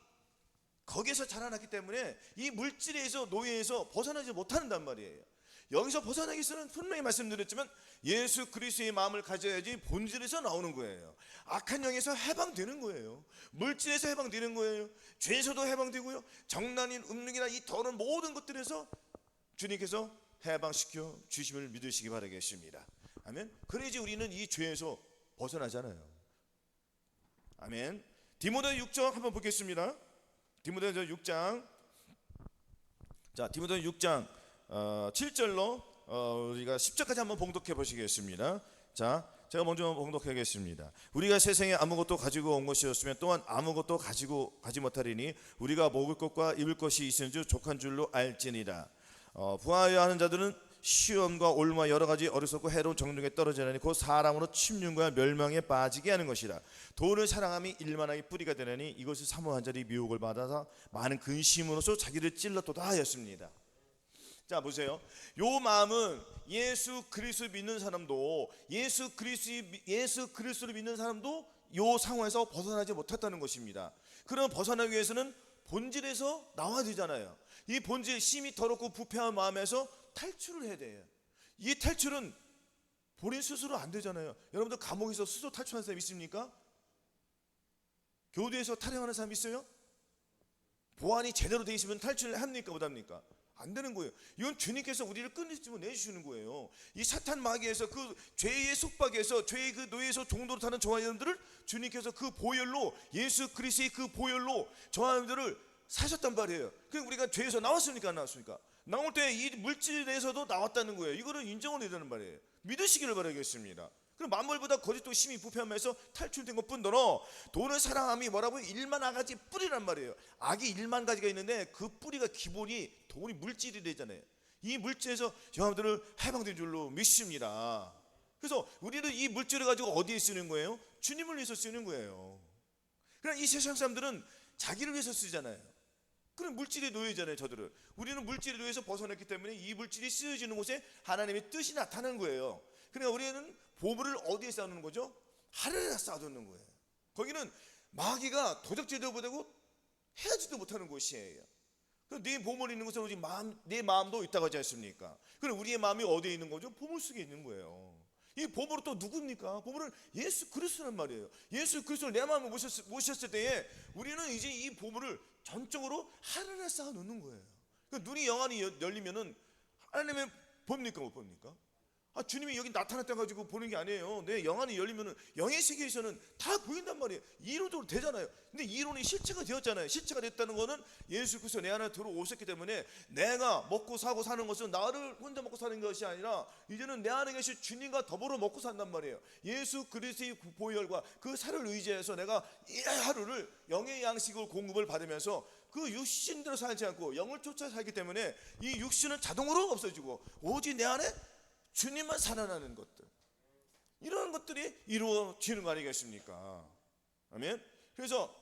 거기에서 자라났기 때문에 이 물질에서 노예에서 벗어나지 못한단 말이에요. 여기서 벗어나기 위해서는 분명히 말씀드렸지만 예수 그리스도의 마음을 가져야지 본질에서 나오는 거예요. 악한 영에서 해방되는 거예요. 물질에서 해방되는 거예요. 죄에서도 해방되고요. 정난인 음력이나 이 더러운 모든 것들에서 주님께서 해방시켜 주심을 믿으시기 바라겠습니다. 아멘. 그래야지 우리는 이 죄에서 벗어나잖아요. 아멘. 디모데 6장 한번 보겠습니다. 디모데 6장. 자, 디모데 6장 7절로 우리가 10절까지 한번 봉독해 보시겠습니다. 자, 제가 먼저 봉독하겠습니다. 우리가 세상에 아무것도 가지고 온 것이었으면 또한 아무것도 가지 못하리니 우리가 먹을 것과 입을 것이 있은 줄 족한 줄로 알지니라. 부하여 하는 자들은 시험과 올무와 여러 가지 어리석고 해로운 정욕에 떨어지나니 곧 사람으로 침륜과 멸망에 빠지게 하는 것이라. 돈을 사랑함이 일만하게 뿌리가 되나니 이것을 사모한 자들이 미혹을 받아서 많은 근심으로서 자기를 찔렀도다 하였습니다. 자, 보세요. 요 마음은 예수 그리스도 믿는 사람도 예수 그리스도를 믿는 사람도 요 상황에서 벗어나지 못했다는 것입니다. 그럼 벗어나기 위해서는 본질에서 나와야 되잖아요. 이 본질, 심히 더럽고 부패한 마음에서 탈출을 해야 돼요. 이 탈출은 본인 스스로 안 되잖아요. 여러분들 감옥에서 스스로 탈출하는 사람 있습니까? 교도에서 탈영하는 사람 있어요? 보안이 제대로 돼 있으면 탈출을 합니까 못합니까? 안 되는 거예요. 이건 주님께서 우리를 끊임없이 내주시는 거예요. 이 사탄 마귀에서 그 죄의 속박에서 죄의 그 노예에서 종도로 타는 저와 여러분들을 주님께서 그 보혈로, 예수 그리스도의 그 보혈로 저와 여러분들을 사셨단 말이에요. 그럼 우리가 죄에서 나왔습니까 안 나왔습니까? 나올 때 이 물질에서도 나왔다는 거예요. 이거를 인정을 해야 되는 말이에요. 믿으시기를 바라겠습니다. 그럼 만물보다 거짓도 심히 부패함에서 탈출된 것뿐더러 돈을 사랑함이 뭐라고요? 1만 가지 뿌리란 말이에요. 악이 1만 가지가 있는데 그 뿌리가 기본이 돈이 물질이 되잖아요. 이 물질에서 여러분들을 해방된 줄로 믿습니다. 그래서 우리는 이 물질을 가지고 어디에 쓰는 거예요? 주님을 위해서 쓰는 거예요. 그러나 이 세상 사람들은 자기를 위해서 쓰잖아요. 그럼 물질의 노예잖아요. 저들은. 우리는 물질의 노예에서 벗어났기 때문에 이 물질이 쓰여지는 곳에 하나님의 뜻이 나타나는 거예요. 그러니까 우리는 보물을 어디에 쌓는 거죠? 하늘에다 쌓아두는 거예요. 거기는 마귀가 도적질도 못하고 해하지도 못하는 곳이에요. 네 보물이 있는 곳은 오직 내 마음도 있다고 하지 않습니까? 그럼 우리의 마음이 어디에 있는 거죠? 보물 속에 있는 거예요. 이 보물은 또 누굽니까? 보물은 예수 그리스도란 말이에요. 예수 그리스도를 내 마음에 모셨을 때에 우리는 이제 이 보물을 전적으로 하늘에 쌓아 놓는 거예요. 눈이 영안이 열리면은 하나님의 봅니까 못 봅니까? 주님이 여기 나타났다 가지고 보는 게 아니에요. 내 영안이 열리면은 영의 세계에서는 다 보인단 말이에요. 이론적으로 되잖아요. 근데 이론이 실체가 되었잖아요. 실체가 됐다는 거는 예수 그리스도 내 안에 들어오셨기 때문에 내가 먹고 사고 사는 것은 나를 혼자 먹고 사는 것이 아니라 이제는 내 안에 계신 주님과 더불어 먹고 산단 말이에요. 예수 그리스도의 보혈과 그 살을 의지해서 내가 이 하루를 영의 양식을 공급을 받으면서 그 육신대로 살지 않고 영을 쫓아 살기 때문에 이 육신은 자동으로 없어지고 오직 내 안에 주님만 살아나는 것들, 이런 것들이 이루어지는 거 아니겠습니까? 아멘. 그래서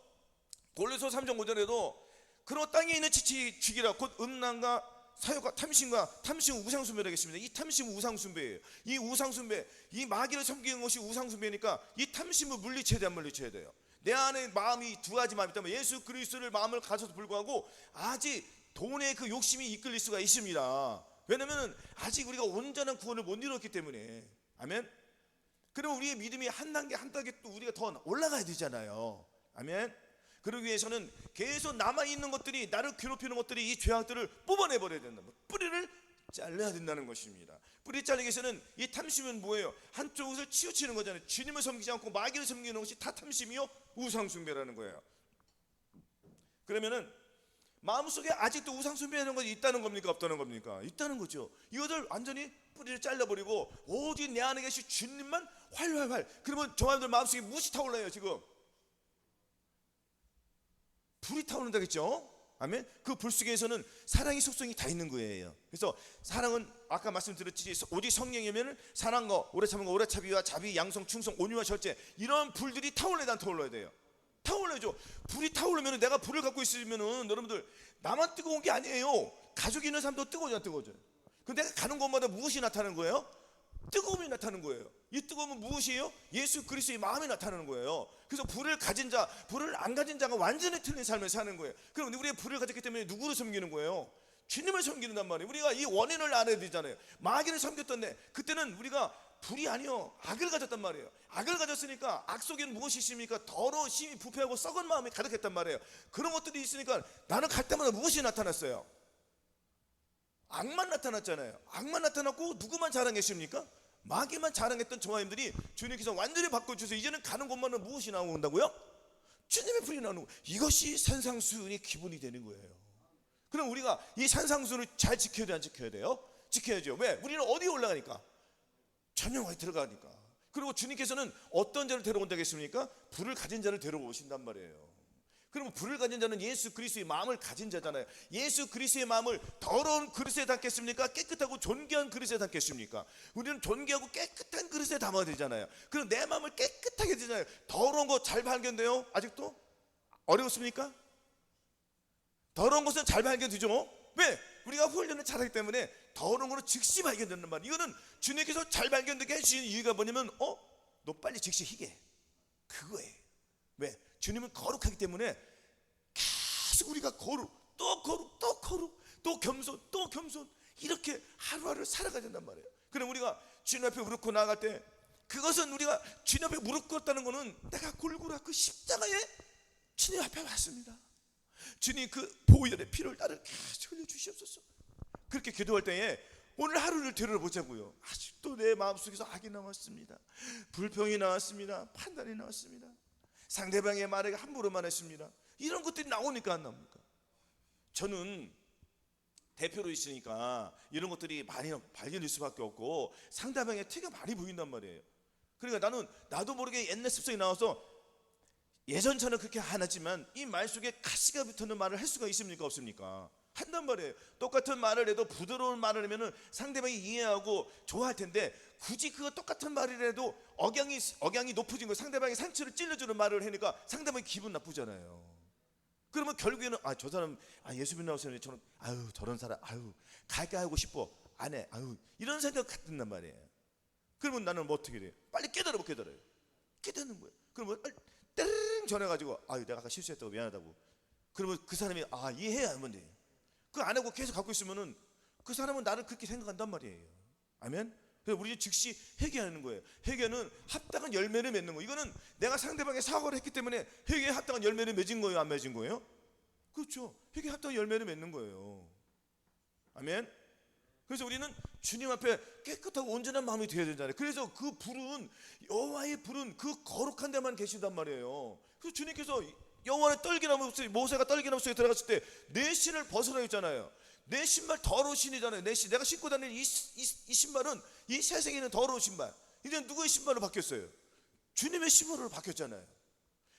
골로새 3장 5절에도 그러 땅에 있는 지치 죽이라 곧 음란과 사욕과 탐심과 탐심은 우상숭배라겠습니다. 이 탐심은 우상숭배예요. 이 우상숭배, 이 마귀를 섬기는 것이 우상숭배니까 이 탐심을 물리쳐야 돼, 안 물리쳐야 돼요. 내 안에 마음이 두 가지 마음이 있다면 예수 그리스도를 마음을 가져도 불구하고 아직 돈의 그 욕심이 이끌릴 수가 있습니다. 왜냐하면 아직 우리가 온전한 구원을 못 이뤘기 때문에. 아멘. 그러면 우리의 믿음이 한 단계 또 우리가 더 올라가야 되잖아요. 아멘. 그러기 위해서는 계속 남아있는 것들이, 나를 괴롭히는 것들이, 이 죄악들을 뽑아내버려야 된다는 거예요. 뿌리를 잘라야 된다는 것입니다. 뿌리 자르기 위해서는 이 탐심은 뭐예요? 한쪽을 치우치는 거잖아요. 주님을 섬기지 않고 마귀를 섬기는 것이 다 탐심이요 우상숭배라는 거예요. 그러면은 마음속에 아직도 우상숭배하는 것이 있다는 겁니까? 없다는 겁니까? 있다는 거죠. 이것을 완전히 뿌리를 잘라버리고 오직 내 안에 계신 주님만 활활활. 그러면 저하들 마음속에 무엇이 타올라요? 지금 불이 타오른다겠죠? 아멘. 그 불 속에서는 사랑의 속성이 다 있는 거예요. 그래서 사랑은 아까 말씀드렸지, 오직 성령이면 사랑과 오래 참은 거, 오래 차비와 자비, 양성, 충성, 온유와 절제, 이런 불들이 타올라야 안 타올라야 돼요? 타올라죠. 불이 타오르면, 내가 불을 갖고 있으면은 여러분들 나만 뜨거운 게 아니에요. 가족이 있는 사람도 뜨거워져, 뜨거워져요. 근데 내가 가는 곳마다 무엇이 나타나는 거예요? 뜨거움이 나타나는 거예요. 이 뜨거움은 무엇이에요? 예수 그리스도의 마음이 나타나는 거예요. 그래서 불을 가진 자, 불을 안 가진 자가 완전히 틀린 삶을 사는 거예요. 그럼 우리의 불을 가졌기 때문에 누구를 섬기는 거예요? 주님을 섬기는단 말이에요. 우리가 이 원인을 알아야 되잖아요. 마귀를 섬겼던데 그때는 우리가 불이 아니요 악을 가졌단 말이에요. 악을 가졌으니까 악 속에는 무엇이 있습니까? 더러워 심히 부패하고 썩은 마음이 가득했단 말이에요. 그런 것들이 있으니까 나는 갈 때마다 무엇이 나타났어요? 악만 나타났잖아요. 악만 나타났고 누구만 자랑했습니까? 마귀만 자랑했던 저하님들이 주님께서 완전히 바꿔주세요. 이제는 가는 곳마다 무엇이 나온다고요? 주님의 불이 나오는 거예요. 이것이 산상수훈의 기본이 되는 거예요. 그럼 우리가 이 산상수훈을 잘 지켜야 돼요, 안 지켜야 돼요? 지켜야죠. 왜? 우리는 어디에 올라가니까? 천영화에 들어가니까. 그리고 주님께서는 어떤 자를 데려온다고 했습니까? 불을 가진 자를 데려오신단 말이에요. 그러면 불을 가진 자는 예수 그리스도의 마음을 가진 자잖아요. 예수 그리스도의 마음을 더러운 그릇에 담겠습니까? 깨끗하고 존귀한 그릇에 담겠습니까? 우리는 존귀하고 깨끗한 그릇에 담아야 되잖아요. 그럼 내 마음을 깨끗하게 되잖아요. 더러운 거 잘 발견돼요? 아직도? 어렵습니까? 더러운 것은 잘 발견되죠? 왜? 우리가 훈련을 잘하기 때문에 더러운 거는 즉시 발견된단 말이에요. 이거는 주님께서 잘 발견되게 해주신 이유가 뭐냐면 너 빨리 즉시 희게, 그거예요. 왜? 주님은 거룩하기 때문에 계속 우리가 거룩, 또 거룩, 또 거룩, 또 겸손, 또 겸손, 이렇게 하루하루 살아가야 된단 말이에요. 그럼 우리가 주님 앞에 무릎 꿇고 나아갈 때, 그것은 우리가 주님 앞에 무릎 꿇었다는 것은 내가 골고루 그 십자가에 주님 앞에 왔습니다. 주님 그 보혈의 피를 나를 계속 흘려주시옵소서. 그렇게 기도할 때에 오늘 하루를 되돌아보자고요. 아직도 내 마음속에서 악이 나왔습니다. 불평이 나왔습니다. 판단이 나왔습니다. 상대방의 말에 함부로 말했습니다. 이런 것들이 나오니까 안 나옵니까? 저는 대표로 있으니까 이런 것들이 많이 발견될 수밖에 없고 상대방의 티가 많이 보인단 말이에요. 그러니까 나도 모르게 옛날 습성이 나와서 예전처럼 그렇게 안 하지만 이 말 속에 가시가 붙는 말을 할 수가 있습니까? 없습니까? 한단 말이에요. 똑같은 말을 해도 부드러운 말을 하면은 상대방이 이해하고 좋아할 텐데 굳이 그 똑같은 말을 해도 억양이 높아진 거, 상대방의 상처를 찔러주는 말을 하니까 상대방이 기분 나쁘잖아요. 그러면 결국에는 저 사람 예수 믿는 사람이 저는 저런 사람 갈까 하고 싶어 안 해. 이런 생각 갖는단 말이에요. 그러면 나는 뭐 어떻게 돼요? 빨리 깨달아요. 깨닫는 거예요. 그러면 떼르릉 전해가지고 내가 아까 실수했다고 미안하다고. 그러면 그 사람이 이해해야 하면 돼요. 그거 안 하고 계속 갖고 있으면은 그 사람은 나를 그렇게 생각한단 말이에요. 아멘. 그래서 우리 즉시 회개하는 거예요. 회개는 합당한 열매를 맺는 거예요. 이거는 내가 상대방의 사과를 했기 때문에 회개에 합당한 열매를 맺은 거예요, 안 맺은 거예요? 그렇죠. 회개에 합당한 열매를 맺는 거예요. 아멘. 그래서 우리는 주님 앞에 깨끗하고 온전한 마음이 되어야 되잖아요. 그래서 그 불은, 여호와의 불은 그 거룩한 데만 계신단 말이에요. 그래서 주님께서 여호와의 떨기나무 속에, 모세가 떨기나무 속에 들어갔을 때 내 신을 벗어라 했잖아요. 내 신발 더러운 신이잖아요. 내가 신고 다니는 이 신발은, 이 세상에 있는 더러운 신발, 이제 누구의 신발로 바뀌었어요? 주님의 신발로 바뀌었잖아요.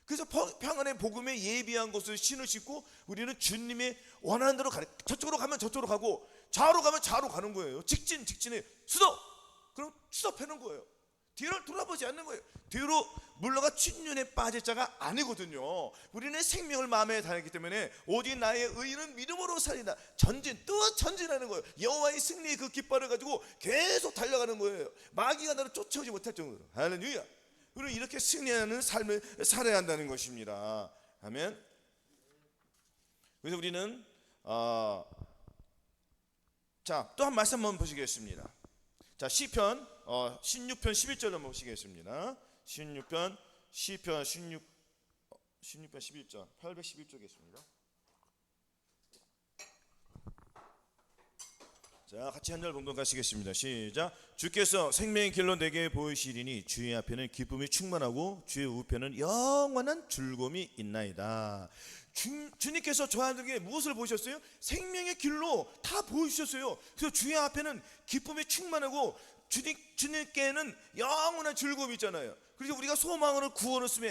그래서 평안의 복음에 예비한 것을 신을 신고 우리는 주님의 원하는 대로 가는, 저쪽으로 가면 저쪽으로 가고 좌로 가면 좌로 가는 거예요. 직진에 수도, 그럼 수도하는 거예요. 뒤를 돌아보지 않는 거예요. 뒤로 물러가 춘륜에 빠질 자가 아니거든요. 우리는 생명을 마음에 다녔기 때문에 오직 나의 의는 믿음으로 살리다. 또 전진하는 거예요. 여호와의 승리의 그 깃발을 가지고 계속 달려가는 거예요. 마귀가 나를 쫓아오지 못할 정도로. 할렐루야. 우리는 이렇게 승리하는 삶을 살아야 한다는 것입니다. 아멘. 그래서 우리는 또 한 말씀 한번 보시겠습니다. 자, 시편 16편 11절 한번 보시겠습니다. 시편 11절 811쪽에 있습니다. 자, 같이 한 절 봉독하시겠습니다. 시작. 주께서 생명의 길로 내게 보이시리니 주의 앞에는 기쁨이 충만하고 주의 우편은 영원한 즐거움이 있나이다. 주님께서 저한테게 무엇을 보셨어요? 생명의 길로 다 보여주셨어요. 그래서 주의 앞에는 기쁨이 충만하고 주님께는 영원한 즐거움이 있잖아요. 그래서 우리가 소망으로 구원을 쓰며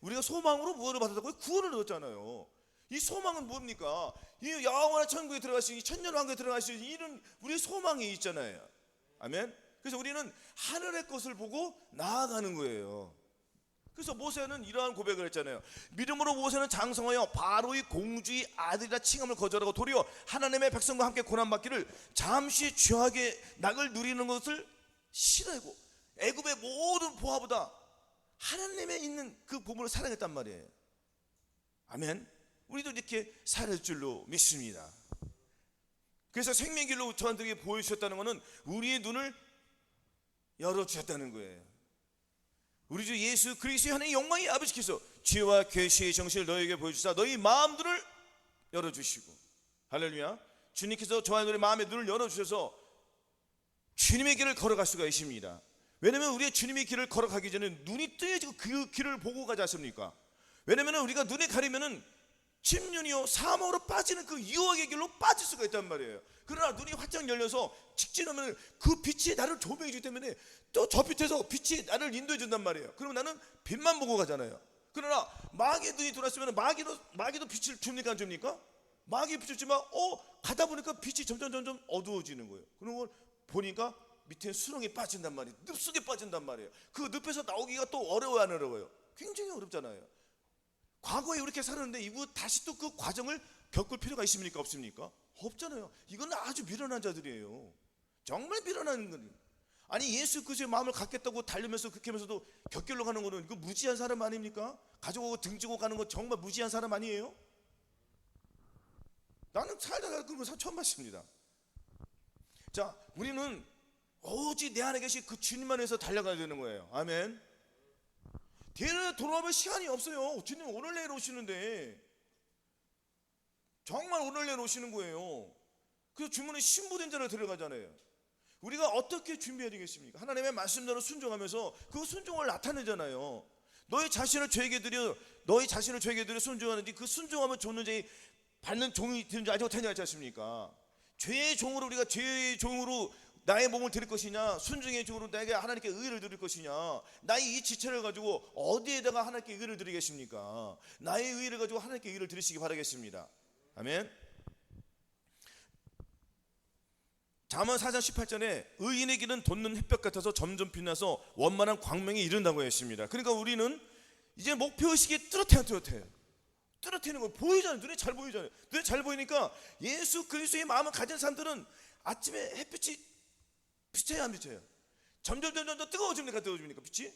우리가 소망으로 무엇을 받았다고요? 구원을 얻었잖아요. 이 소망은 뭡니까? 이 영원한 천국에 들어가시니, 천년 왕국에 들어가시니, 이런 우리의 소망이 있잖아요. 아멘. 그래서 우리는 하늘의 것을 보고 나아가는 거예요. 그래서 모세는 이러한 고백을 했잖아요. 믿음으로 모세는 장성하여 바로의 공주의 아들이라 칭함을 거절하고 도리어 하나님의 백성과 함께 고난받기를 잠시 죄악의 낙을 누리는 것을 싫어하고 애굽의 모든 보화보다 하나님에 있는 그 보물을 사랑했단 말이에요. 아멘. 우리도 이렇게 살을 줄로 믿습니다. 그래서 생명길로 저한테 보여주셨다는 것은 우리의 눈을 열어주셨다는 거예요. 우리 주 예수 그리스도의 하나님의 영광의 아버지께서 지혜와 계시의 정신을 너희에게 보여주사 너희 마음들을 열어주시고, 할렐루야, 주님께서 저와 너희 마음의 눈을 열어주셔서 주님의 길을 걸어갈 수가 있습니다. 왜냐하면 우리가 주님의 길을 걸어가기 전에 눈이 뜨여지고 그 길을 보고 가지 않습니까? 왜냐하면 우리가 눈이 가리면은 침륜이요 사망으로 빠지는 그 유혹의 길로 빠질 수가 있단 말이에요. 그러나 눈이 활짝 열려서 직진하면 그 빛이 나를 조명해 주기 때문에 또 저 빛에서 빛이 나를 인도해 준단 말이에요. 그러면 나는 빛만 보고 가잖아요. 그러나 마귀의 눈이 들어왔으면 마귀도 빛을 줍니까 안 줍니까? 마귀의 빛을 주지만 가다 보니까 빛이 점점 어두워지는 거예요. 그런 걸 보니까 밑에 수렁에 빠진단 말이에요. 늪 속에 빠진단 말이에요. 그 늪에서 나오기가 또 어려워요, 안 어려워요? 굉장히 어렵잖아요. 과거에 이렇게 살았는데 이거 다시 또 그 과정을 겪을 필요가 있습니까? 없습니까? 없잖아요. 이건 아주 미련한 자들이에요. 정말 미련한 거예요. 아니 예수 그리스도의 마음을 갖겠다고 달리면서 그렇게 하면서도 곁길로 가는 거는 이거 무지한 사람 아닙니까? 가지고 등지고 가는 거 정말 무지한 사람 아니에요? 나는 살다가 그런 거 처음 봤습니다. 자, 우리는 오직 내 안에 계신 그 주님만 해서 달려가야 되는 거예요. 아멘. 돌아오면 시간이 없어요. 주님 오늘 내일 오시는데, 정말 오늘 내일 오시는 거예요. 그래서 주문에 신부된 자를 데려가잖아요. 우리가 어떻게 준비해야 되겠습니까? 하나님의 말씀대로 순종하면서 그 순종을 나타내잖아요. 너희 자신을 저에게 드려 순종하는지 그 순종하면 좋는 자의 받는 종이 되는 줄 알지 못하냐 하지 않습니까? 죄의 종으로 우리가 죄의 종으로 나의 몸을 드릴 것이냐, 순종의 종으로 내게 하나님께 의를 드릴 것이냐, 나의 이 지체를 가지고 어디에다가 하나님께 의를 드리겠습니까? 나의 의를 가지고 하나님께 의를 드리시기 바라겠습니다. 아멘. 잠언 4장 18절에 의인의 길은 돋는 햇볕 같아서 점점 빛나서 원만한 광명에 이른다고 했습니다. 그러니까 우리는 이제 목표의식이 뚜렷해요. 뚜렷해는 거 보이잖아요. 눈에 잘 보이잖아요. 눈에 잘 보이니까 예수 그리스도의 마음을 가진 사람들은 아침에 햇빛이 비쳐요, 안 비쳐요? 점점 더 뜨거워집니까? 빛이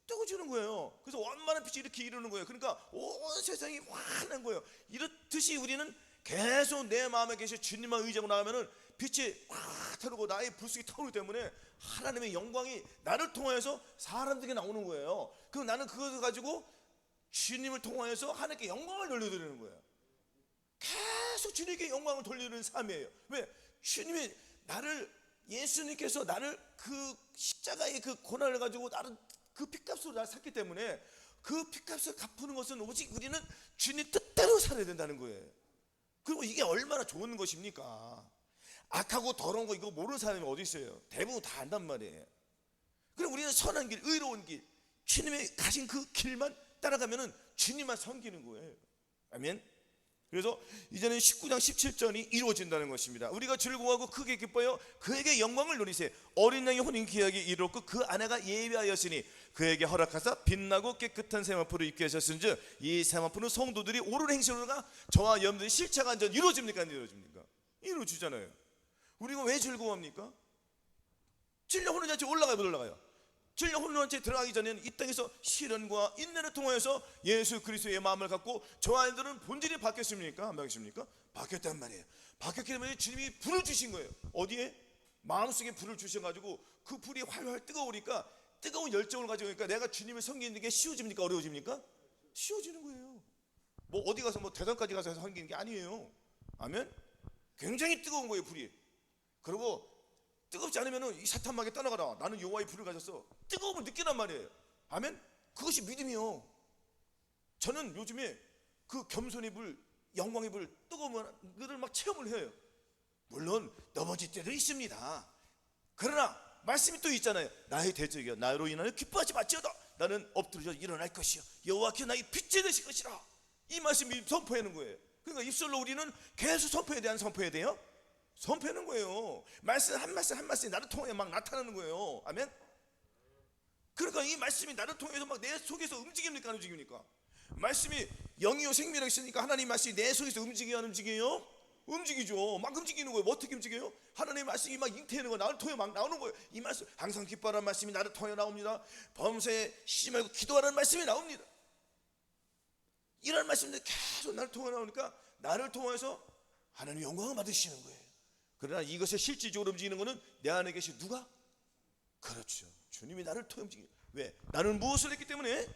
뜨거워지는 거예요. 그래서 원만한 빛이 이렇게 이루는 거예요. 그러니까 온 세상이 환한 거예요. 이렇듯이 우리는 계속 내 마음에 계신 주님만 의지하고 나가면은 빛이 확 타르고 나의 불쑥이 타오르기 때문에 하나님의 영광이 나를 통하여서 사람들에게 나오는 거예요. 그럼 나는 그것을 가지고 주님을 통하여서 하나님께 영광을 돌려드리는 거예요. 계속 주님께 영광을 돌리는 삶이에요. 왜? 주님이 예수님께서 나를 그 십자가의 그 고난을 가지고 나를 그 핏값으로 나를 샀기 때문에 그 핏값을 갚는 것은 오직 우리는 주님 뜻대로 살아야 된다는 거예요. 그리고 이게 얼마나 좋은 것입니까? 악하고 더러운 거 이거 모르는 사람이 어디 있어요? 대부분 다 안단 말이에요. 그럼 우리는 선한 길, 의로운 길, 주님이 가신 그 길만 따라가면은 주님만 섬기는 거예요. 아멘. 그래서 이제는 19장 17절이 이루어진다는 것입니다. 우리가 즐거워하고 크게 기뻐요 그에게 영광을 누리세요. 어린 양의 혼인 기약이 이루었고 그 아내가 예비하였으니 그에게 허락하사 빛나고 깨끗한 세마포를 입게 하셨은즉 이 세마포는 성도들이 옳은 행실로가 저와 여러분들이 실체가 완전 이루어집니까? 안 이루어집니까? 이루어지잖아요. 우리가 왜 즐거워합니까? 진령 혼인 잔치 올라가요, 못 올라가요? 진령 혼인 잔치에 들어가기 전에는 이 땅에서 시련과 인내를 통하여서 예수 그리스도의 마음을 갖고 저와 여러분들은 본질이 바뀌었습니까? 안 바뀌었습니까? 바뀌었단 말이에요. 바뀌었기 때문에 주님이 불을 주신 거예요. 어디에? 마음속에 불을 주셔가지고 그 불이 활활 뜨거우니까 뜨거운 열정을 가지고 내가 주님을 섬기는 게 쉬워집니까? 어려워집니까? 쉬워지는 거예요. 뭐 어디 가서 뭐 대전까지 가서 섬기는 게 아니에요. 아멘? 굉장히 뜨거운 거예요, 불이. 그리고 뜨겁지 않으면 이 사탄마귀 떠나가라. 나는 여호와의 불을 가졌어. 뜨거움을 느끼란 말이에요. 아멘? 그것이 믿음이요. 저는 요즘에 그 겸손의 불, 영광의 불, 뜨거움을 막 체험을 해요. 물론 넘어질 때도 있습니다. 그러나 말씀이 또 있잖아요. 나의 대적이여 나로 인하여 기뻐하지 마지어다. 나는 엎드려 일어날 것이요 여호와께서 나의 빛이 되실 것이라. 이 말씀이 선포하는 거예요. 그러니까 입술로 우리는 계속 선포해야 돼요? 안 선포해야 돼요? 선포하는 거예요. 말씀 한 말씀 나를 통해 막 나타나는 거예요. 아멘. 그러니까 이 말씀이 나를 통해서 막 내 속에서 움직입니까? 안 움직입니까? 말씀이 영이요 생명이 있으니까 하나님 말씀이 내 속에서 움직여요? 안 움직여요? 움직이죠. 막 움직이는 거예요. 뭐 어떻게 움직여요? 하나님의 말씀이 막 잉태하는 거예요. 나를 통해 막 나오는 거예요. 이 말씀 항상 기뻐하라는 말씀이 나를 통해 나옵니다. 범사에 쉬지 말고 기도하라는 말씀이 나옵니다. 이런 말씀들이 계속 나를 통해 나오니까 나를 통해서 하나님 영광을 받으시는 거예요. 그러나 이것을 실질적으로 움직이는 것은 내 안에 계신 누가? 그렇죠. 주님이 나를 통해 움직여. 왜? 나는 무엇을 했기 때문에?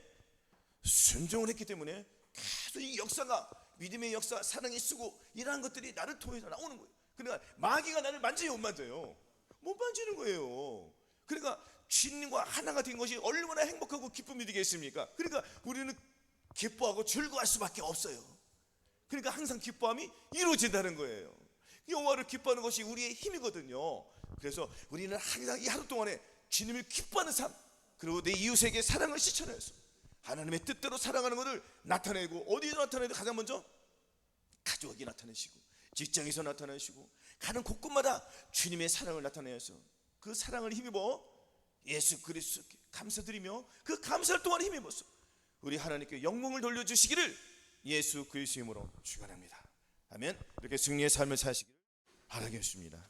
순종을 했기 때문에 계속 이 역사가, 믿음의 역사, 사랑이 쓰고 이러한 것들이 나를 통해서 나오는 거예요. 그러니까 마귀가 나를 만져요, 못 만져요? 못 만지는 거예요. 그러니까 주님과 하나가 된 것이 얼마나 행복하고 기쁨이 되겠습니까? 그러니까 우리는 기뻐하고 즐거워할 수밖에 없어요. 그러니까 항상 기뻐함이 이루어진다는 거예요. 여호와를 기뻐하는 것이 우리의 힘이거든요. 그래서 우리는 항상 이 하루 동안에 주님을 기뻐하는 삶, 그리고 내 이웃에게 사랑을 실천해서 하나님의 뜻대로 사랑하는 것을 나타내고, 어디서 나타내도 가장 먼저 가족에게 나타내시고, 직장에서 나타내시고, 가는 곳곳마다 주님의 사랑을 나타내서 그 사랑을 힘입어 예수 그리스도께 감사드리며 그 감사를 또한 힘입어서 우리 하나님께 영광을 돌려주시기를 예수 그리스도의 이름으로 축원합니다. 아멘. 이렇게 승리의 삶을 사시기를 바라겠습니다.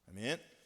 아멘.